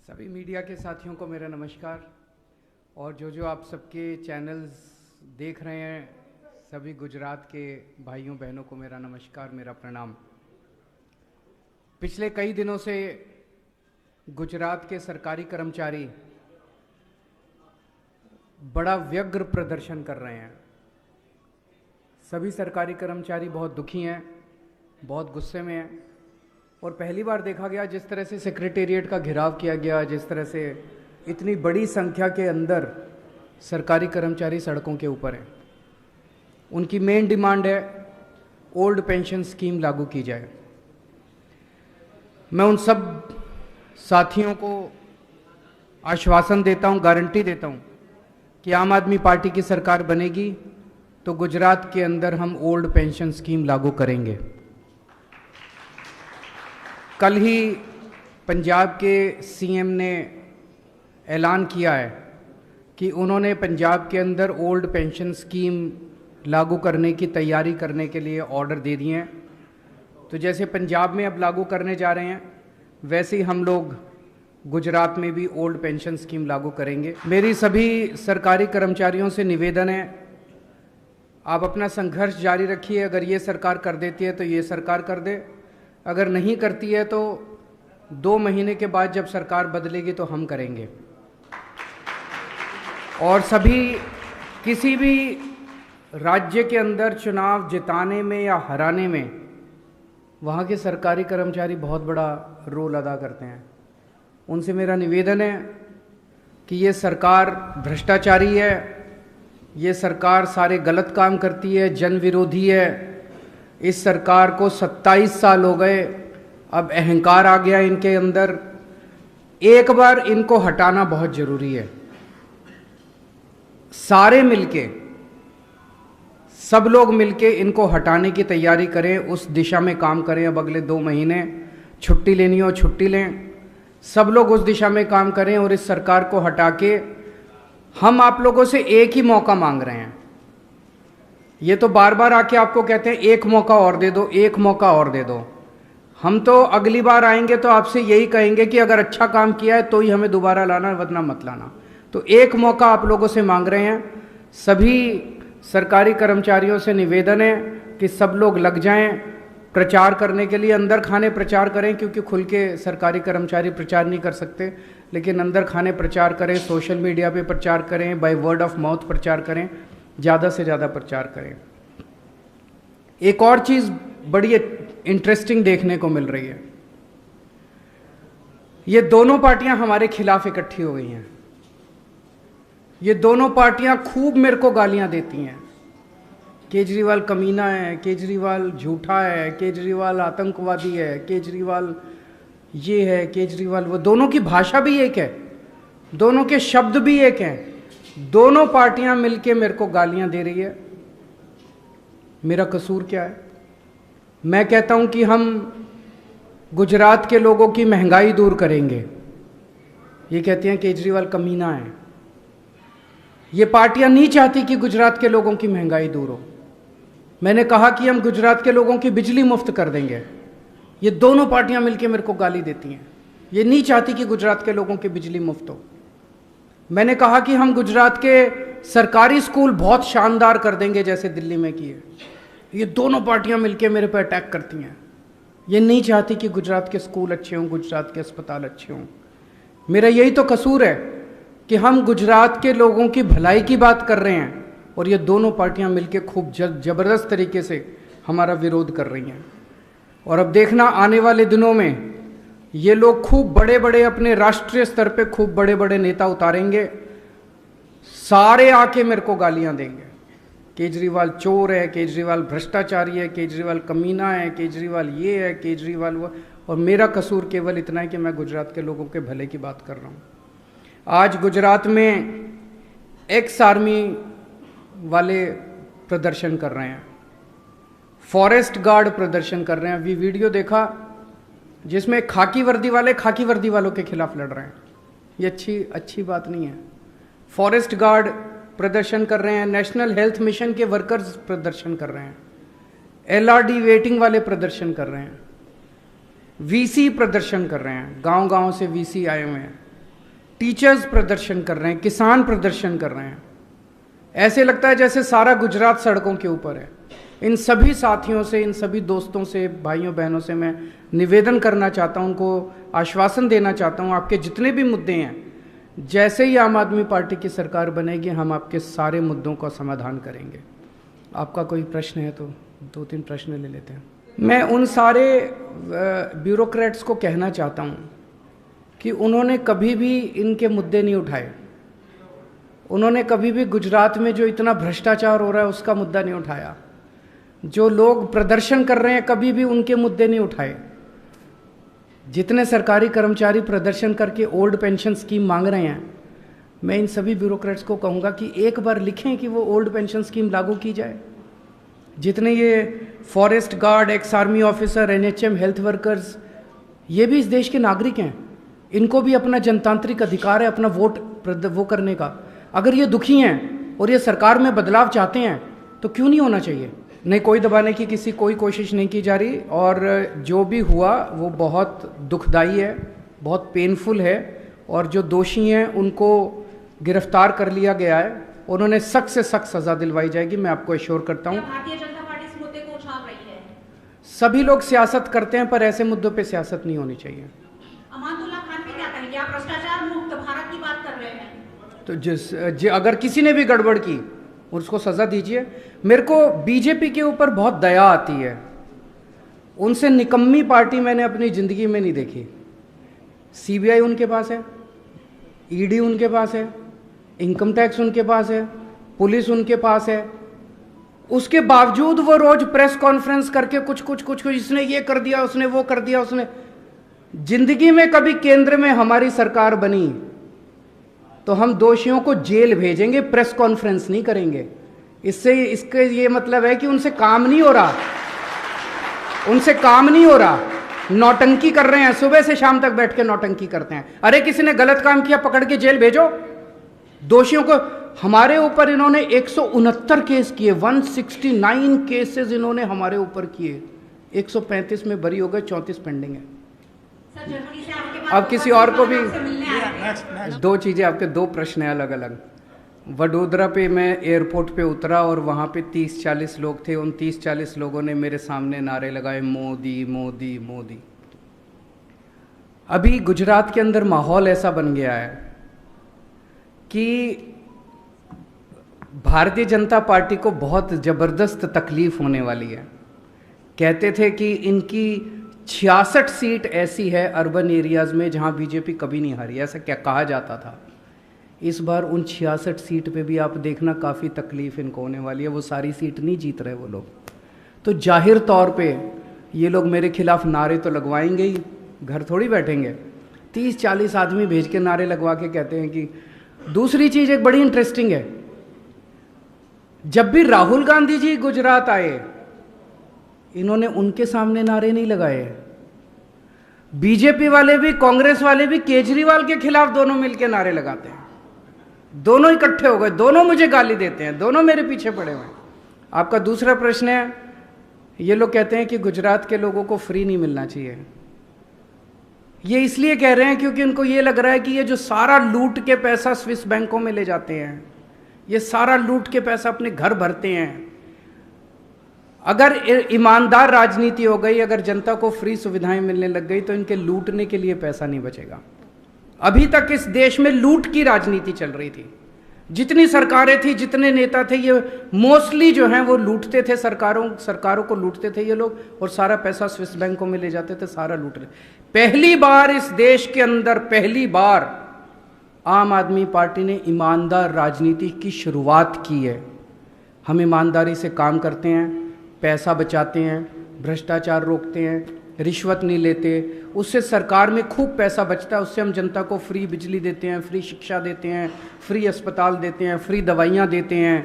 सभी मीडिया के साथियों को मेरा नमस्कार और जो आप सबके चैनल्स देख रहे हैं, सभी गुजरात के भाइयों बहनों को मेरा नमस्कार, मेरा प्रणाम। पिछले कई दिनों से गुजरात के सरकारी कर्मचारी बड़ा व्यग्र प्रदर्शन कर रहे हैं। सभी सरकारी कर्मचारी बहुत दुखी हैं, बहुत गुस्से में हैं और पहली बार देखा गया जिस तरह से सेक्रेटेरिएट का घेराव किया गया, जिस तरह से इतनी बड़ी संख्या के अंदर सरकारी कर्मचारी सड़कों के ऊपर हैं। उनकी मेन डिमांड है ओल्ड पेंशन स्कीम लागू की जाए। मैं उन सब साथियों को आश्वासन देता हूं, गारंटी देता हूं कि आम आदमी पार्टी की सरकार बनेगी तो गुजरात के अंदर हम ओल्ड पेंशन स्कीम लागू करेंगे। कल ही पंजाब के सीएम ने ऐलान किया है कि उन्होंने पंजाब के अंदर ओल्ड पेंशन स्कीम लागू करने की तैयारी करने के लिए ऑर्डर दे दिए हैं। तो जैसे पंजाब में अब लागू करने जा रहे हैं, वैसे ही हम लोग गुजरात में भी ओल्ड पेंशन स्कीम लागू करेंगे। मेरी सभी सरकारी कर्मचारियों से निवेदन है, आप अपना संघर्ष जारी रखिए। अगर ये सरकार कर देती है तो ये सरकार कर दे, अगर नहीं करती है तो 2 महीने के बाद जब सरकार बदलेगी तो हम करेंगे। और सभी किसी भी राज्य के अंदर चुनाव जिताने में या हराने में वहाँ के सरकारी कर्मचारी बहुत बड़ा रोल अदा करते हैं। उनसे मेरा निवेदन है कि ये सरकार भ्रष्टाचारी है, ये सरकार सारे गलत काम करती है, जन विरोधी है। इस सरकार को 27 साल हो गए, अब अहंकार आ गया इनके अंदर। एक बार इनको हटाना बहुत जरूरी है। सारे मिलके, सब लोग मिलके इनको हटाने की तैयारी करें, उस दिशा में काम करें। अब अगले 2 महीने छुट्टी लेनी हो छुट्टी लें, सब लोग उस दिशा में काम करें और इस सरकार को हटा के हम आप लोगों से एक ही मौका मांग रहे हैं। ये तो बार बार आके आपको कहते हैं एक मौका और दे दो, एक मौका और दे दो। हम तो अगली बार आएंगे तो आपसे यही कहेंगे कि अगर अच्छा काम किया है तो ही हमें दोबारा लाना, वरना मत लाना। तो एक मौका आप लोगों से मांग रहे हैं। सभी सरकारी कर्मचारियों से निवेदन है कि सब लोग लग जाएं प्रचार करने के लिए। अंदर खाने प्रचार करें, क्योंकि खुल के सरकारी कर्मचारी प्रचार नहीं कर सकते, लेकिन अंदर खाने प्रचार करें, सोशल मीडिया पे प्रचार करें, बाय वर्ड ऑफ माउथ प्रचार करें, ज़्यादा से ज़्यादा प्रचार करें। एक और चीज़ बड़ी इंटरेस्टिंग देखने को मिल रही है, ये दोनों पार्टियां हमारे खिलाफ इकट्ठी हो गई हैं। ये दोनों पार्टियां खूब मेरे को गालियां देती हैं। केजरीवाल कमीना है, केजरीवाल झूठा है, केजरीवाल आतंकवादी है, केजरीवाल ये है, केजरीवाल वो। दोनों की भाषा भी एक है, दोनों के शब्द भी एक हैं। दोनों पार्टियां मिलके मेरे को गालियां दे रही है। मेरा कसूर क्या है? मैं कहता हूं कि हम गुजरात के लोगों की महंगाई दूर करेंगे। ये कहते हैं केजरीवाल कमीना है। ये पार्टियां नहीं चाहती कि गुजरात के लोगों की महंगाई दूर हो। मैंने कहा कि हम गुजरात के लोगों की बिजली मुफ्त कर देंगे। ये दोनों पार्टियां मिलके मेरे को गाली देती हैं। ये नहीं चाहती कि गुजरात के लोगों की बिजली मुफ्त हो। मैंने कहा कि हम गुजरात के सरकारी स्कूल बहुत शानदार कर देंगे जैसे दिल्ली में किए। ये दोनों पार्टियां मिलके मेरे पर अटैक करती हैं। ये नहीं चाहती कि गुजरात के स्कूल अच्छे हों, गुजरात के अस्पताल अच्छे हों। मेरा यही तो कसूर है कि हम गुजरात के लोगों की भलाई की बात कर रहे हैं और ये दोनों पार्टियां मिलके खूब जबरदस्त तरीके से हमारा विरोध कर रही हैं। और अब देखना आने वाले दिनों में ये लोग खूब बड़े बड़े अपने राष्ट्रीय स्तर पे खूब बड़े बड़े नेता उतारेंगे, सारे आके मेरे को गालियां देंगे। केजरीवाल चोर है, केजरीवाल भ्रष्टाचारी है, केजरीवाल कमीना है, केजरीवाल ये है, केजरीवाल वो। और मेरा कसूर केवल इतना है कि मैं गुजरात के लोगों के भले की बात कर रहा हूँ। आज गुजरात में एक्स आर्मी वाले प्रदर्शन कर रहे हैं, फॉरेस्ट गार्ड प्रदर्शन कर रहे हैं। अभी वीडियो देखा जिसमें खाकी वर्दी वालों के खिलाफ लड़ रहे हैं। ये अच्छी बात नहीं है। फॉरेस्ट गार्ड प्रदर्शन कर रहे हैं, नेशनल हेल्थ मिशन के वर्कर्स प्रदर्शन कर रहे हैं, एलआरडी वेटिंग वाले प्रदर्शन कर रहे हैं, वीसी प्रदर्शन कर रहे हैं। गांव-गांव से वीसी आए हुए हैं। टीचर्स प्रदर्शन कर रहे हैं, किसान प्रदर्शन कर रहे हैं। ऐसे लगता है जैसे सारा गुजरात सड़कों के ऊपर है। इन सभी साथियों से, इन सभी दोस्तों से, भाइयों बहनों से मैं निवेदन करना चाहता हूं, उनको आश्वासन देना चाहता हूं, आपके जितने भी मुद्दे हैं, जैसे ही आम आदमी पार्टी की सरकार बनेगी हम आपके सारे मुद्दों का समाधान करेंगे। आपका कोई प्रश्न है तो 2-3 प्रश्न ले लेते हैं। मैं उन सारे ब्यूरोक्रेट्स को कहना चाहता हूं कि उन्होंने कभी भी इनके मुद्दे नहीं उठाए। उन्होंने कभी भी गुजरात में जो इतना भ्रष्टाचार हो रहा है उसका मुद्दा नहीं उठाया। जो लोग प्रदर्शन कर रहे हैं कभी भी उनके मुद्दे नहीं उठाए। जितने सरकारी कर्मचारी प्रदर्शन करके ओल्ड पेंशन स्कीम मांग रहे हैं, मैं इन सभी ब्यूरोक्रेट्स को कहूँगा कि एक बार लिखें कि वो ओल्ड पेंशन स्कीम लागू की जाए। जितने ये forest guard, ex army officer, NHM, health workers, ये भी इस देश के नागरिक हैं। इनको भी अपना जनतांत्रिक अधिकार है अपना वोट वो करने का। अगर ये दुखी हैं और ये सरकार में बदलाव चाहते हैं तो क्यों नहीं होना चाहिए। नहीं, कोई दबाने की कोई कोशिश नहीं की जा रही, और जो भी हुआ वो बहुत दुखदाई है, बहुत पेनफुल है, और जो दोषी हैं उनको गिरफ्तार कर लिया गया है। उन्होंने सख्त से सख्त सजा दिलवाई जाएगी, मैं आपको एश्योर करता हूँ। भारतीय जनता पार्टी इस मुद्दे को उछाल रही है। सभी लोग सियासत करते हैं पर ऐसे मुद्दों पे सियासत नहीं होनी चाहिए। अमानुल्लाह खान पे क्या कहेंगे? आप भ्रष्टाचार मुक्त भारत की बात कर रहे हैं, तो अगर किसी ने भी गड़बड़ की उसको सजा दीजिए। मेरे को बीजेपी के ऊपर बहुत दया आती है। उनसे निकम्मी पार्टी मैंने अपनी जिंदगी में नहीं देखी। सीबीआई उनके पास है, ईडी उनके पास है, इनकम टैक्स उनके पास है, पुलिस उनके पास है। उसके बावजूद वो रोज प्रेस कॉन्फ्रेंस करके कुछ इसने ये कर दिया, उसने वो कर दिया, उसने। जिंदगी में कभी केंद्र में हमारी सरकार बनी तो हम दोषियों को जेल भेजेंगे, प्रेस कॉन्फ्रेंस नहीं करेंगे। इसके ये मतलब है कि उनसे काम नहीं हो रहा, उनसे काम नहीं हो रहा, नौटंकी कर रहे हैं। सुबह से शाम तक बैठ के नौटंकी करते हैं। अरे किसी ने गलत काम किया, पकड़ के जेल भेजो दोषियों को। हमारे ऊपर इन्होंने 169 केस किए, 169 केसेस इन्होंने हमारे ऊपर किए। 135 में बरी हो गए, 34 पेंडिंग है। अब किसी और को भी दो चीजें, आपके 2 प्रश्न हैं अलग अलग। वडोदरा पे मैं एयरपोर्ट पे उतरा और वहाँ पे 30-40 लोग थे। उन 30-40 लोगों ने मेरे सामने नारे लगाए, मोदी मोदी मोदी। अभी गुजरात के अंदर माहौल ऐसा बन गया है कि भारतीय जनता पार्टी को बहुत ज़बरदस्त तकलीफ होने वाली है। कहते थे कि इनकी 66 सीट ऐसी है अर्बन एरियाज़ में जहां बीजेपी कभी नहीं हारी, ऐसा क्या कहा जाता था। इस बार उन 66 सीट पे भी आप देखना काफ़ी तकलीफ इनको होने वाली है। वो सारी सीट नहीं जीत रहे वो लोग, तो जाहिर तौर पे ये लोग मेरे खिलाफ नारे तो लगवाएंगे ही, घर थोड़ी बैठेंगे। 30-40 आदमी भेज के नारे लगवा के कहते हैं कि। दूसरी चीज़ एक बड़ी इंटरेस्टिंग है, जब भी राहुल गांधी जी गुजरात आए इन्होंने उनके सामने नारे नहीं लगाए। बीजेपी वाले भी, कांग्रेस वाले भी केजरीवाल के खिलाफ दोनों मिलकर नारे लगाते हैं। दोनों इकट्ठे हो गए, दोनों मुझे गाली देते हैं, दोनों मेरे पीछे पड़े हुए हैं। आपका दूसरा प्रश्न है, ये लोग कहते हैं कि गुजरात के लोगों को फ्री नहीं मिलना चाहिए। ये इसलिए कह रहे हैं क्योंकि उनको ये लग रहा है कि ये जो सारा लूट के पैसा स्विस बैंकों में ले जाते हैं, ये सारा लूट के पैसा अपने घर भरते हैं। अगर ईमानदार राजनीति हो गई, अगर जनता को फ्री सुविधाएं मिलने लग गई तो इनके लूटने के लिए पैसा नहीं बचेगा। अभी तक इस देश में लूट की राजनीति चल रही थी। जितनी सरकारें थी, जितने नेता थे, ये मोस्टली जो हैं वो लूटते थे, सरकारों को लूटते थे ये लोग, और सारा पैसा स्विस बैंकों में ले जाते थे, सारा लूट रहे। पहली बार इस देश के अंदर, पहली बार आम आदमी पार्टी ने ईमानदार राजनीति की शुरुआत की है। हम ईमानदारी से काम करते हैं, पैसा बचाते हैं, भ्रष्टाचार रोकते हैं, रिश्वत नहीं लेते, उससे सरकार में खूब पैसा बचता है। उससे हम जनता को फ्री बिजली देते हैं, फ्री शिक्षा देते हैं, फ्री अस्पताल देते हैं, फ्री दवाइयाँ देते हैं।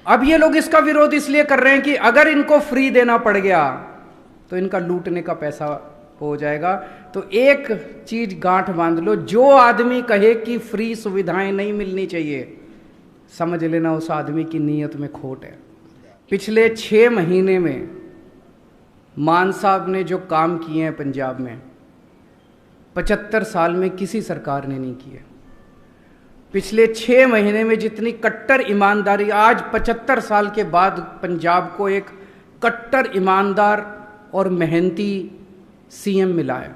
अब ये लोग इसका विरोध इसलिए कर रहे हैं कि अगर इनको फ्री देना पड़ गया तो इनका लूटने का पैसा हो जाएगा। तो एक चीज गांठ बांध लो, जो आदमी कहे कि फ्री सुविधाएं नहीं मिलनी चाहिए, समझ लेना उस आदमी की नीयत में खोट है। पिछले 6 महीने में मान साहब ने जो काम किए हैं पंजाब में, 75 साल में किसी सरकार ने नहीं की है। पिछले 6 महीने में जितनी कट्टर ईमानदारी, आज 75 साल के बाद पंजाब को एक कट्टर ईमानदार और मेहनती सीएम मिला है।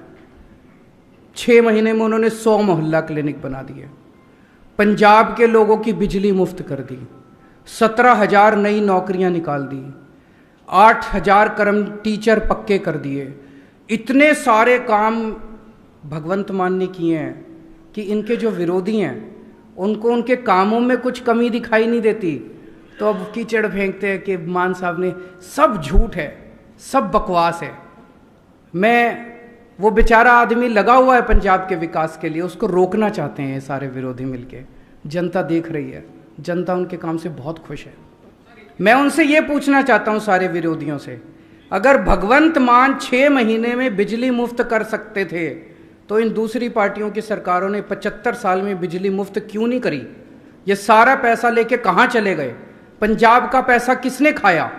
6 महीने में उन्होंने 100 मोहल्ला क्लिनिक बना दिए, पंजाब के लोगों की बिजली मुफ्त कर दी, 17,000 नई नौकरियां निकाल दी, 8,000 कर्म टीचर पक्के कर दिए। इतने सारे काम भगवंत मान ने किए हैं कि इनके जो विरोधी हैं उनको उनके कामों में कुछ कमी दिखाई नहीं देती, तो अब कीचड़ फेंकते हैं कि मान साहब ने, सब झूठ है, सब बकवास है। मैं, वो बेचारा आदमी लगा हुआ है पंजाब के विकास के लिए, उसको रोकना चाहते हैं ये सारे विरोधी मिलके। जनता देख रही है, जनता उनके काम से बहुत खुश है। मैं उनसे ये पूछना चाहता हूँ सारे विरोधियों से, अगर भगवंत मान 6 महीने में बिजली मुफ्त कर सकते थे तो इन दूसरी पार्टियों की सरकारों ने 75 साल में बिजली मुफ्त क्यों नहीं करी? ये सारा पैसा लेके कहाँ चले गए? पंजाब का पैसा किसने खाया?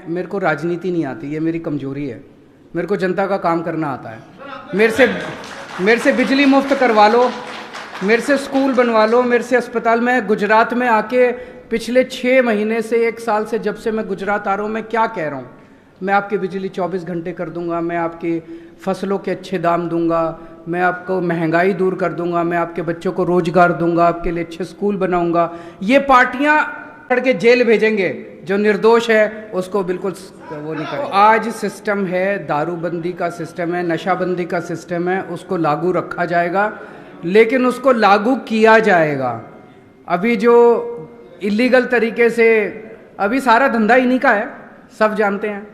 मेरे को राजनीति नहीं आती, ये मेरी कमजोरी है। मेरे को जनता का काम करना आता है। मेरे से बिजली मुफ्त करवा लो, मेरे से स्कूल बनवा लो, मेरे से अस्पताल में। गुजरात में आके पिछले 6 महीने से 1 साल से, जब से मैं गुजरात आ रहा हूँ, मैं क्या कह रहा हूँ? मैं आपकी बिजली 24 घंटे कर दूंगा, मैं आपकी फसलों के अच्छे दाम दूंगा, मैं आपको महंगाई दूर कर दूंगा, मैं आपके बच्चों को रोजगार दूंगा, आपके लिए अच्छे स्कूल बनाऊंगा। ये पार्टियां करके जेल भेजेंगे, जो निर्दोष है उसको बिल्कुल वो नहीं करें। आज सिस्टम है, दारूबंदी का सिस्टम है, नशाबंदी का सिस्टम है, उसको लागू रखा जाएगा, लेकिन उसको लागू किया जाएगा। अभी जो इलीगल तरीके से, अभी सारा धंधा इन्हीं का है, सब जानते हैं।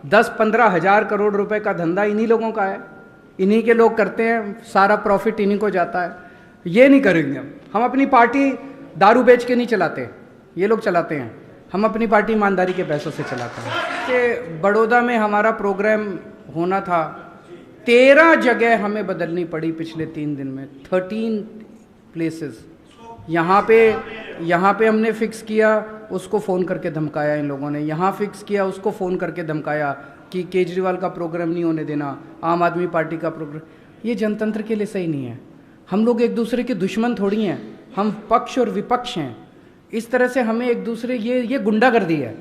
10-15 हज़ार करोड़ रुपए का धंधा इन्हीं लोगों का है, इन्हीं के लोग करते हैं, सारा प्रॉफिट इन्हीं को जाता है। ये नहीं करेंगे हम अपनी पार्टी दारू बेच के नहीं चलाते, ये लोग चलाते हैं। हम अपनी पार्टी ईमानदारी के पैसों से चलाते हैं। कि बड़ौदा में हमारा प्रोग्राम होना था, 13 जगह हमें बदलनी पड़ी पिछले 3 दिन में, 13 प्लेसेस। यहाँ पे हमने फिक्स किया, उसको फ़ोन करके धमकाया इन लोगों ने, यहाँ फिक्स किया, उसको फ़ोन करके धमकाया कि केजरीवाल का प्रोग्राम नहीं होने देना, आम आदमी पार्टी का प्रोग्राम। ये जनतंत्र के लिए सही नहीं है। हम लोग एक दूसरे के दुश्मन थोड़ी हैं, हम पक्ष और विपक्ष हैं। इस तरह से हमें एक दूसरे, ये गुंडागर्दी है,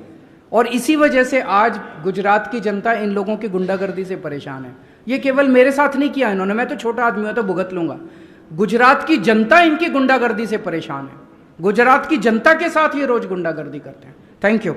और इसी वजह से आज गुजरात की जनता इन लोगों की गुंडागर्दी से परेशान है। ये केवल मेरे साथ नहीं किया इन्होंने, मैं तो छोटा आदमी हूँ तो भुगत लूंगा। गुजरात की जनता इनकी गुंडागर्दी से परेशान है। गुजरात की जनता के साथ ये रोज गुंडागर्दी करते हैं। Thank you.